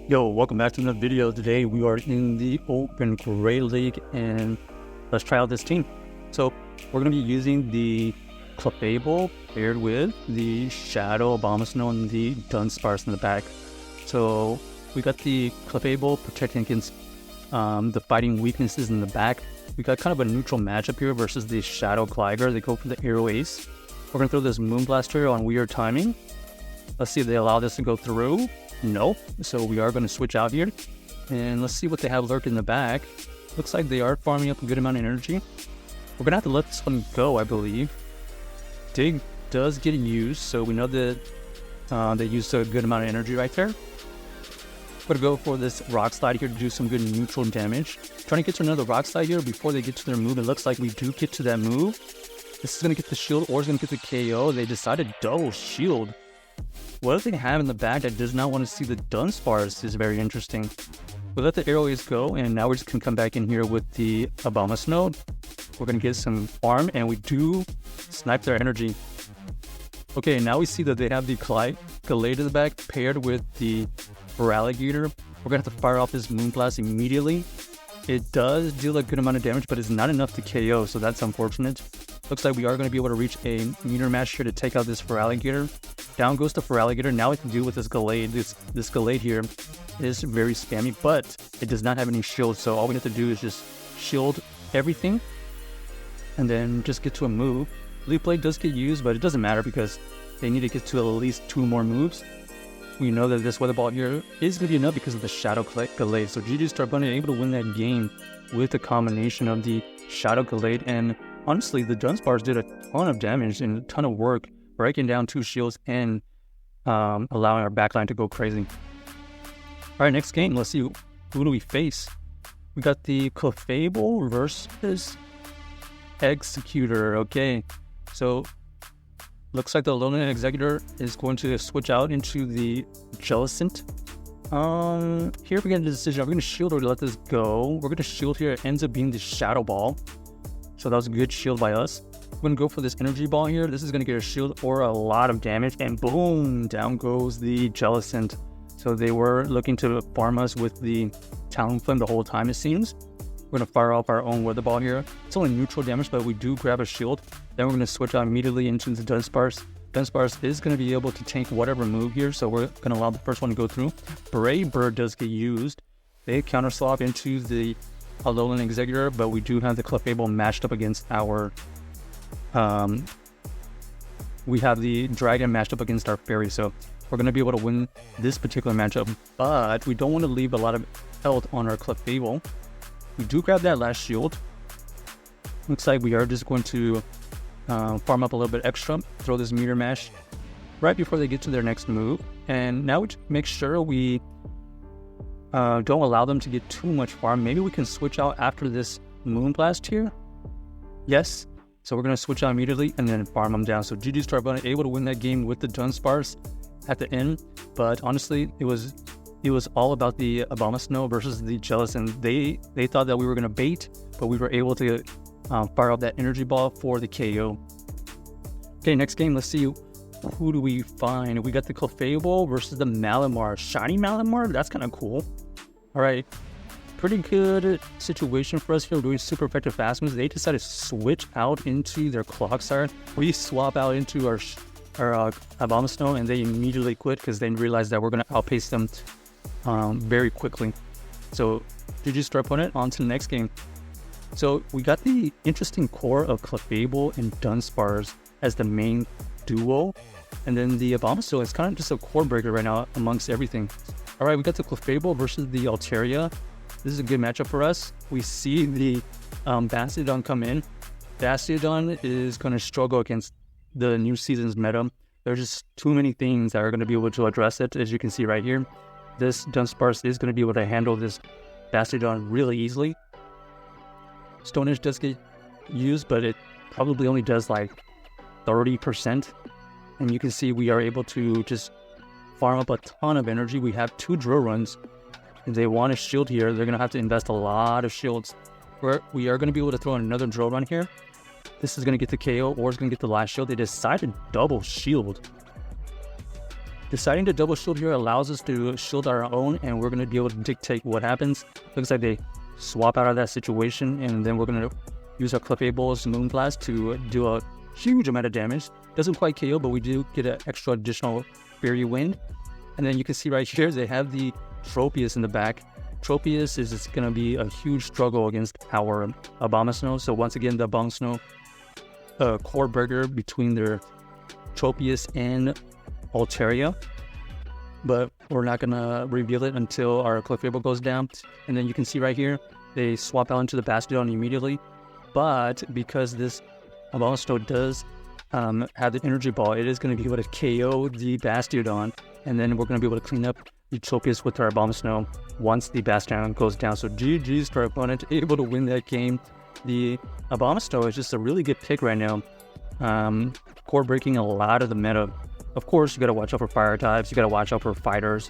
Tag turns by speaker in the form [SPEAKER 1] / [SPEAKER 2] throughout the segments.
[SPEAKER 1] Yo, welcome back to another video. Today we are in the Open Gray League and let's try out this team. So we're going to be using the Clefable paired with the Shadow, Abomasnow, and the Dunsparce in the back. So we got the Clefable protecting against the fighting weaknesses in the back. We got kind of a neutral matchup here versus the Shadow Gligar. They go for the Arrow Ace. We're going to throw this Moonblast here on weird timing. Let's see if they allow this to go through. No, so we are going to switch out here and let's see what they have lurked in the back. Looks like they are farming up a good amount of energy. We're going to have to let this one go, I believe. Dig does get used, so we know that they used a good amount of energy right there. We're going to go for this Rock Slide here to do some good neutral damage. Trying to get to another Rock Slide here before they get to their move. It looks like we do get to that move. This is going to get the shield or it's going to get the KO. They decided double shield. What do they have in the back that does not want to see the Dunsparce is very interesting. We let the Arrow Ace go, and now we're just going to come back in here with the Abomasnow. We're going to get some farm, and we do snipe their energy. Okay, now we see that they have the Gallade in the back paired with the Feraligatr. We're going to have to fire off this Moonblast immediately. It does deal a good amount of damage, but it's not enough to KO, so that's unfortunate. Looks like we are going to be able to reach a meter match here to take out this Feraligatr. Down goes the Feraligatr. Now we can deal with this Gallade. This Gallade here is very spammy, but it does not have any shield. So all we have to do is just shield everything and then just get to a move. Leaf Blade does get used, but it doesn't matter because they need to get to at least 2 more moves. We know that this Weather Ball here is going to be enough because of the Shadow Gallade. So GG Starbunny able to win that game with the combination of the Shadow Gallade. And honestly, the Dunsparce did a ton of damage and a ton of work, breaking down 2 shields and allowing our backline to go crazy. All right, next game, let's see who do we face. We got the Clefable versus Executor. Okay, so looks like the Alolan Executor is going to switch out into the Jellicent. Here we get a decision. Are we going to shield or let this go? We're going to shield here. It ends up being the Shadow Ball. So that was a good shield by us. We're going to go for this Energy Ball here. This is going to get a shield or a lot of damage. And boom, down goes the Jellicent. So they were looking to farm us with the Talonflame the whole time, it seems. We're going to fire off our own Weather Ball here. It's only neutral damage, but we do grab a shield. Then we're going to switch out immediately into the Dunsparce. Dunsparce is going to be able to tank whatever move here. So we're going to allow the first one to go through. Brave Bird does get used. They counter swap into the Alolan Executor, but we do have the Clefable matched up against our we have the Dragon matched up against our Fairy, so we're going to be able to win this particular matchup, but we don't want to leave a lot of health on our Clefable. We do grab that last shield. Looks like we are just going to farm up a little bit extra, throw this Meteor Mash right before they get to their next move, and now we make sure we don't allow them to get too much farm. Maybe we can switch out after this Moonblast here. Yes. So we're going to switch out immediately and then farm them down. So GG Starbunny able to win that game with the Dunsparce at the end. But honestly, it was all about the Abomasnow versus the Jellicent. They thought that we were going to bait, but we were able to fire up that Energy Ball for the KO. Okay, next game, let's see who do we find. We got the Clefable versus the Malamar. Shiny Malamar? That's kind of cool. All right. Pretty good situation for us here. We're doing super effective fast moves. They decided to switch out into their Clogsire. We swap out into our Abomasnow, and they immediately quit because they realized that we're going to outpace them very quickly. So GG Starbunny, on to the next game. So we got the interesting core of Clefable and Dunsparce as the main duo, and then the Abomasnow is kind of just a core breaker right now amongst everything. All right, we got the Clefable versus the Altaria. This is a good matchup for us. We see the Bastiodon come in. Bastiodon is going to struggle against the new season's meta. There's just too many things that are going to be able to address it, as you can see right here. This Dunsparce is going to be able to handle this Bastiodon really easily. Stone Edge does get used, but it probably only does like 30%. And you can see we are able to just farm up a ton of energy. We have 2 drill runs. If they want a shield here, they're going to have to invest a lot of shields. We are going to be able to throw in another drill run here. This is going to get the KO or it's going to get the last shield. They decided double shield. Deciding to double shield here allows us to shield our own, and we're going to be able to dictate what happens. Looks like they swap out of that situation, and then we're going to use our Clefable's Moonblast to do a huge amount of damage. Doesn't quite KO, but we do get an extra additional Fairy Wind. And then you can see right here, they have the Tropius in the back. Tropius is going to be a huge struggle against our Abomasnow. So once again, the Abomasnow core breaker between their Tropius and Altaria. But we're not going to reveal it until our Clefable goes down. And then you can see right here, they swap out into the Bastiodon immediately. But because this Abomasnow does have the Energy Ball, it is going to be able to KO the Bastiodon. And then we're going to be able to clean up the Tropius with our Abomasnow once the Bastiodon goes down. So GG's to our opponent, able to win that game. The Abomasnow is just a really good pick right now. Core breaking a lot of the meta. Of course, you got to watch out for fire types, you got to watch out for fighters,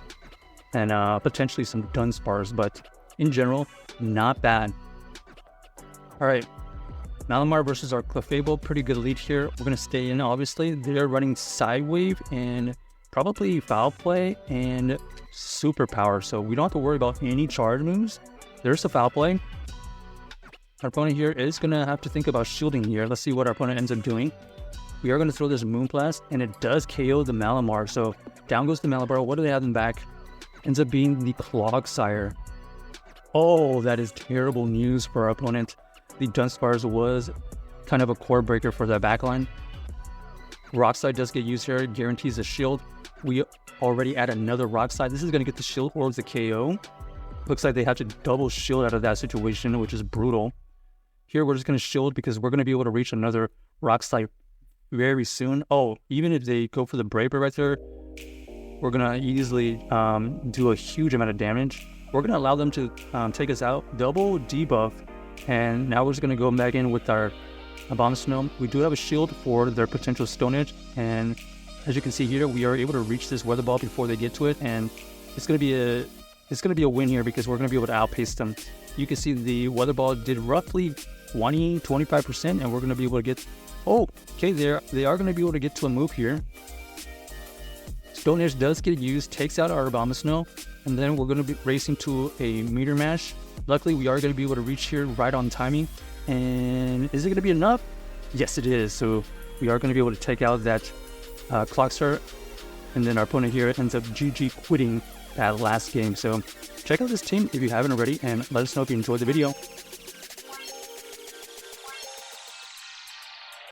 [SPEAKER 1] and potentially some Dunsparce, but in general, not bad. Alright, Malamar versus our Clefable, pretty good lead here. We're going to stay in, obviously. They're running Sidewave and probably Foul Play and Superpower, so we don't have to worry about any charge moves. There's a Foul Play. Our opponent here is going to have to think about shielding here. Let's see what our opponent ends up doing. We are going to throw this Moonblast, and it does KO the Malamar. So down goes the Malamar. What do they have in back? Ends up being the Clogsire. Oh, that is terrible news for our opponent. The Dunsparce was kind of a core breaker for that backline. Rock Slide does get used here. Guarantees a shield. We already add another Rock Slide. This is going to get the shield towards the KO. Looks like they have to double shield out of that situation, which is brutal. Here, we're just going to shield because we're going to be able to reach another Rock Slide very soon. Oh, even if they go for the Brave Bird right there, we're going to easily do a huge amount of damage. We're going to allow them to take us out, double debuff, and now we're just going to go back in with our Abomasnow. We do have a shield for their potential Stone Edge, and as you can see here, we are able to reach this Weather Ball before they get to it, and it's going to be a win here because we're going to be able to outpace them. You can see the Weather Ball did roughly 20-25%, and we're going to be able to get... Oh, okay, they are going to be able to get to a move here. Stone Edge does get used, takes out our Abomasnow, and then we're going to be racing to a Meteor Mash. Luckily, we are going to be able to reach here right on timing. And is it going to be enough? Yes, it is. So we are going to be able to take out that Clogsire, and then our opponent here ends up GG quitting that last game. So check out this team if you haven't already, and let us know if you enjoyed the video.